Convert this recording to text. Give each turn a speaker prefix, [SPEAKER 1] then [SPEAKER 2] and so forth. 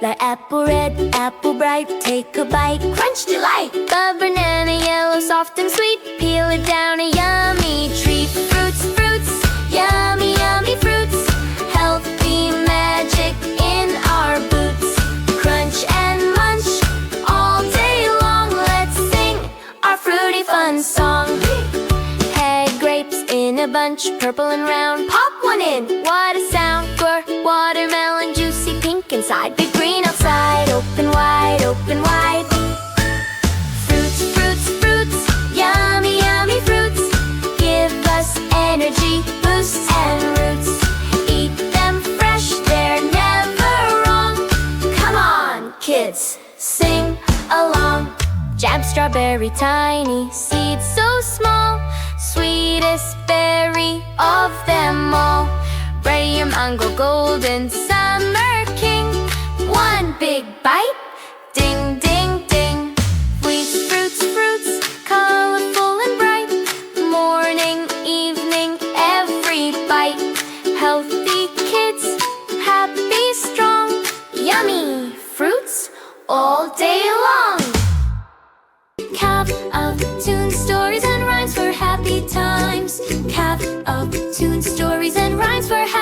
[SPEAKER 1] Like apple red, apple bright, take a bite, crunch delight. The banana yellow, soft and sweet, peel it down, a yummy treat. Fruits, fruits, yummy, yummy fruits, healthy magic in our boots. Crunch and munch all day long, let's sing our fruity fun song. Hey, grapes in a bunch, purple and round, pop one in, what a sound. Watermelon, juicy pink inside, big green outside, open wide, open wide. Fruits, fruits, fruits, yummy, yummy fruits, give us energy, boosts and roots. Eat them fresh, they're never wrong. Come on, kids, sing along. Jam strawberry, tiny, seeds so small, sweetest berry of them all. Ready your mango, golden summer king. One big bite, ding, ding, ding. Fruits, fruits, fruits, colorful and bright. Morning, evening, every bite. Healthy kids, happy, strong. Yummy fruits all day long. Kav&Av, tune stories and rhymes for happy times. Kav&Av, tune stories and rhymes for happy times.